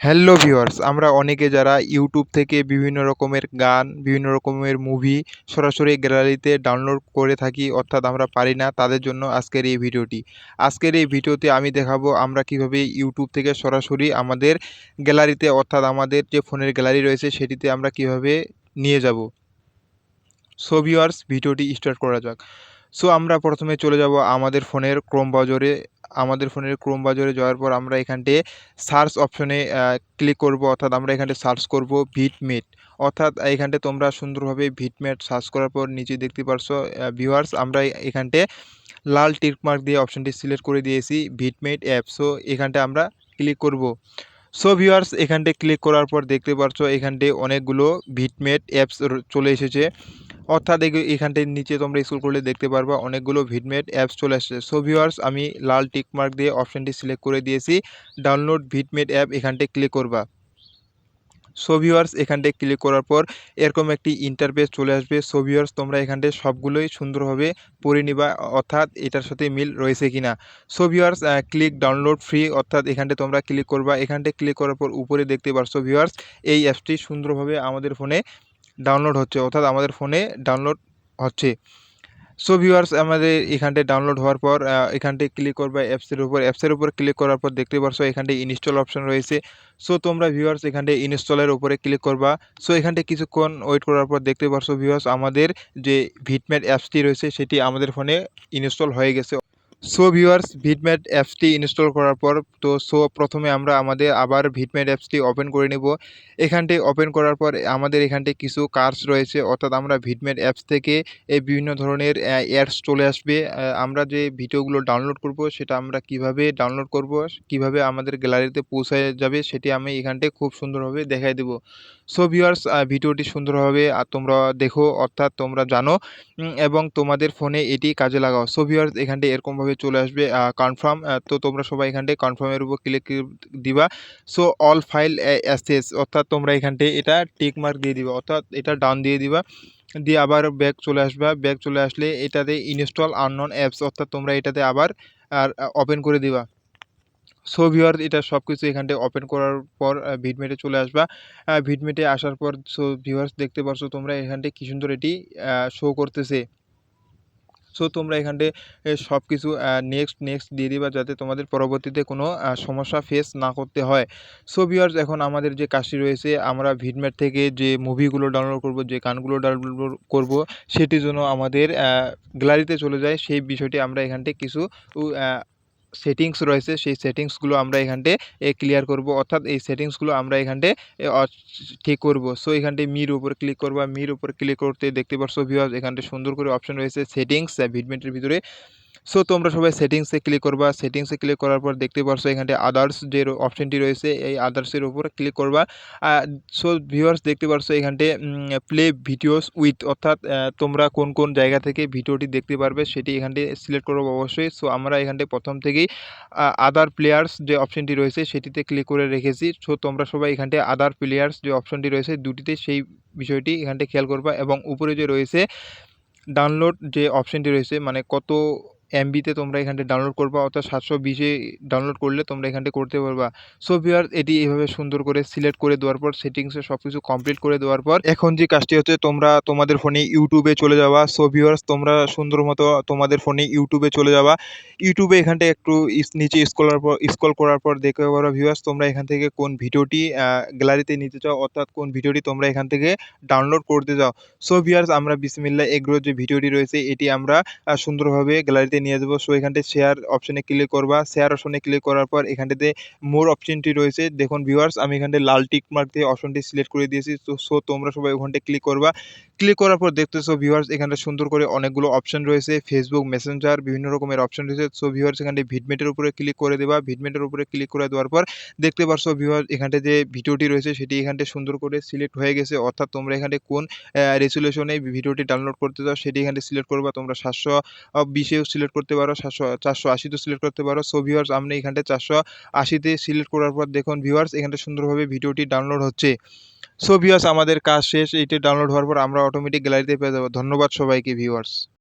Hello viewers, আমরা অনেকে যারা ইউটিউব থেকে বিভিন্ন রকমের গান, বিভিন্ন রকমের মুভি সরাসরি গ্যালারিতে ডাউনলোড করে থাকি, অর্থাৎ আমরা পারি না, তাদের জন্য আজকের এই ভিডিওটি। আজকের এই ভিডিওতে আমি দেখাবো আমরা কিভাবে ইউটিউব থেকে সরাসরি আমাদের গ্যালারিতে, অর্থাৎ আমাদের যে ফোনের গ্যালারি রয়েছে সেটিতে আমরা কিভাবে নিয়ে যাব। সো ভিউয়ার্স, ভিডিওটি স্টার্ট করা যাক। সো আমরা প্রথমে চলে যাব আমাদের ফোনের ক্রোম ব্রাউজারে। আমাদের ফোনের ক্রোম ব্রাউজারে যাওয়ার পর আমরা এখানটে সার্চ অপশনে ক্লিক করব, অর্থাৎ আমরা এখানটে সার্চ করব ভিটমেট। অর্থাৎ এখানটে তোমরা সুন্দরভাবে ভিটমেট সার্চ করার পর নিচে দেখতে পারছো ভিউয়ার্স, আমরা এখানটে লাল টিক মার্ক দিয়ে অপশনটি সিলেক্ট করে দিয়েছি ভিটমেট অ্যাপ। সো এখানটে আমরা ক্লিক করব। সো ভিউয়ার্স, এখানটে ক্লিক করার পর দেখতে পারছো এখানটে অনেকগুলো ভিটমেট অ্যাপস চলে এসেছে। অর্থাৎ এখানটায় নিচে তোমরা স্ক্রল করলে দেখতে পারবা অনেকগুলো ভিটমেট অ্যাপস চলে আসছে। সো ভিউয়ার্স, আমি লাল টিক মার্ক দিয়ে অপশনটি সিলেক্ট করে দিয়েছি ডাউনলোড ভিটমেট অ্যাপ, এখানটায় ক্লিক করবা। সো ভিউয়ার্স, এখানটায় ক্লিক করার পর এরকম একটি ইন্টারফেস চলে আসবে। সো ভিউয়ার্স, তোমরা এখানটায় সবগুলোই সুন্দরভাবে পড়ে নিবা, অর্থাৎ এটার সাথে মিল রয়েছে কিনা। So viewers, click download free, অর্থাৎ এখানটায় তোমরা ক্লিক করবা। এখানটায় ক্লিক করার পর উপরে দেখতে পারছো ভিউয়ার্স, এই অ্যাপসটি সুন্দরভাবে আমাদের ফোনে ডাউনলোড হচ্ছে, অর্থাৎ আমাদের ফোনে ডাউনলোড হচ্ছে। সো ভিউয়ার্স, আমাদের এখানটায় ডাউনলোড হওয়ার পর এখানটায় ক্লিক করবা অ্যাপসের উপর ক্লিক করার পর দেখতে পারছো এখানটায় ইনস্টল অপশন রয়েছে। সো তোমরা ভিউয়ার্স এখানটায় ইনস্টলের উপরে ক্লিক করবা। সো এখানটায় কিছুক্ষণ ওয়েট করার পর দেখতে পারছো ভিউয়ার্স, আমাদের যে ভিটমেট অ্যাপসটি রয়েছে সেটি আমাদের ফোনে ইনস্টল হয়ে গেছে। সো ভিউয়ার্স, ভিটমেট অ্যাপসটি ইনস্টল করার পর প্রথমে আমরা আমাদের আবার ভিটমেট অ্যাপসটি ওপেন করে নেব। এখানটায় ওপেন করার পর আমাদের এখানটায় কিছু কার্স রয়েছে, অর্থাৎ আমরা ভিটমেট অ্যাপস থেকে এই বিভিন্ন ধরনের অ্যাডস চলে আসবে। আমরা যে ভিডিওগুলো ডাউনলোড করব সেটা আমরা কিভাবে ডাউনলোড করব, কিভাবে আমাদের গ্যালারিতে পৌঁছায় যাবে সেটি আমি এখানটায় খুব সুন্দরভাবে দেখাই দেব। সো ভিউয়ার্স, ভিডিওটি সুন্দরভাবে তোমরা দেখো, অর্থাৎ তোমরা জানো এবং তোমাদের ফোনে এটি কাজে লাগাও। সো ভিউয়ার্স, এখানটায় এরকমভাবে চলে আসবে কনফার্ম। তো তোমরা সবাই এখানটায় কনফার্মের উপর ক্লিক দিবা। সো অল ফাইল অ্যাসেস, অর্থাৎ তোমরা এখানটায় এটা টিক মার্ক দিয়ে দিবা, অর্থাৎ এটা ডান দিয়ে দিবা। দিয়ে আবার ব্যাক চলে আসবা। ব্যাক চলে আসলে এটাতে ইনস্টল আননোন অ্যাপস, অর্থাৎ তোমরা এটাতে আবার ওপেন করে দিবা। সো ভিউয়ার্স, এটা সব কিছু এখানটায় ওপেন করার পর ভিটমেটে চলে আসবা। ভিটমেটে আসার পর সো ভিউয়ার্স, দেখতে পারছো তোমরা এখানটায় কি সুন্দর এটি শো করতেছে। সো তোমরা এখানটায় সব কিছু নেক্সট দিয়ে দিবা, যাতে তোমাদের পরবর্তীতে কোনো সমস্যা ফেস না করতে হয়। সো ভিউয়ার্স, এখন আমাদের যে কাজটি রয়েছে, আমরা ভিটমেট থেকে যে মুভিগুলো ডাউনলোড করব, যে গানগুলো ডাউনলোড করব, সেটির জন্য আমাদের গ্যালারিতে চলে যায়। সেই বিষয়টি আমরা এখানটায় কিছু সেটিংস রয়েছে, সেই সেটিংসগুলো আমরা এখানটায় ক্লিয়ার করব, অর্থাৎ এই সেটিংসগুলো আমরা এখানটায় ঠিক করব। সো এখানটায় মির উপর ক্লিক করবা। মির উপর ক্লিক করতে দেখতে পারছো ভিউয়ার্স, এখানটায় সুন্দর করে অপশন রয়েছে সেটিংস ভিটমেটের ভিতরে। সো তোমরা সবাই সেটিংসে ক্লিক করবা। সেটিংসে ক্লিক করার পর দেখতে পারছো এখানটায় আদার্স যে অপশনটি রয়েছে, এই আদার্সের উপর ক্লিক করবা। সো ভিউয়ার্স, দেখতে পারছো এখানটায় প্লে ভিডিওস উইথ, অর্থাৎ তোমরা কোন কোন জায়গা থেকে ভিডিওটি দেখতে পারবে সেটি এখানটায় সিলেক্ট করবো অবশ্যই। সো আমরা এখানটায় প্রথম থেকেই আদার প্লেয়ার্স যে অপশনটি রয়েছে সেটিতে ক্লিক করে রেখেছি। সো তোমরা সবাই এখানটায় আদার প্লেয়ার্স যে অপশনটি রয়েছে দুটিতে সেই বিষয়টি এখানটায় খেয়াল করবা, এবং উপরে যে রয়েছে ডাউনলোড যে অপশনটি রয়েছে, মানে কত এমবিতে তোমরা এখানটায় ডাউনলোড করবা, অর্থাৎ 720 ডাউনলোড করলে তোমরা এখানটায় করতে পারবা। সো ভিউয়ার্স, এটি এইভাবে সুন্দর করে সিলেক্ট করে দেওয়ার পর সেটিংসে সব কিছু কমপ্লিট করে দেওয়ার পর এখন যে কাজটি হচ্ছে, তোমরা তোমাদের ফোনে ইউটিউবে চলে যাওয়া। সো ভিউয়ার্স, তোমরা সুন্দর মতো তোমাদের ফোনে ইউটিউবে চলে যাওয়া। ইউটিউবে এখানটায় একটু নিচে স্ক্রল করার পর দেখতে পারো ভিউয়ার্স, তোমরা এখান থেকে কোন ভিডিওটি গ্যালারিতে নিতে চাও, অর্থাৎ কোন ভিডিওটি তোমরা এখান থেকে ডাউনলোড করতে চাও। সো ভিউয়ার্স, আমরা বিসমিল্লাহ এগ্রো যে ভিডিওটি রয়েছে এটি আমরা সুন্দরভাবে গ্যালারিতে নিয়ে যাবো। সো এখানটায় শেয়ার অপশনে ক্লিক করবা। শেয়ার অপশনে ক্লিক করার পর এখানটাতে মোর অপশনটি রয়েছে, দেখুন ভিউয়ার্স, আমি এখানটায় লাল টিক মার্ক দিয়ে অপশনটি সিলেক্ট করে দিয়েছি। তো সো তোমরা সবাই ওখানটায় ক্লিক করবা। ক্লিক করার পর দেখতেছো ভিউয়ার্স, এখানটা সুন্দর করে অনেকগুলো অপশন রয়েছে, ফেসবুক মেসেঞ্জার বিভিন্ন রকমের অপশন রয়েছে। সো ভিউয়ার্স, এখানটায় ভিটমেটের উপরে ক্লিক করে দেবা। ভিটমেটের উপরে ক্লিক করে দেওয়ার পর দেখতে পারছো ভিউয়ার্স, এখানটায় যে ভিডিওটি রয়েছে সেটি এখানটায় সুন্দর করে সিলেক্ট হয়ে গেছে, অর্থাৎ তোমরা এখানটায় কোন রেজুলেশনে ভিডিওটি ডাউনলোড করতে চাও সেটি এখানে সিলেক্ট করবা। তোমরা 720-এও সিলেক্ট করতে পারো, 480-তেও সিলেক্ট করতে পারো। সো ভিউয়ার্স, আমরা এখানটায় 480-তে সিলেক্ট করার পর দেখুন ভিউয়ার্স, এখানটা সুন্দরভাবে ভিডিওটি ডাউনলোড হচ্ছে। সো ভিউয়ার্স, আমাদের কাজ শেষ। এইটা ডাউনলোড হওয়ার পর আমরা অটোমেটিক গ্যালারিতে পেয়ে যাবো। ধন্যবাদ সবাইকে ভিউয়ার্স।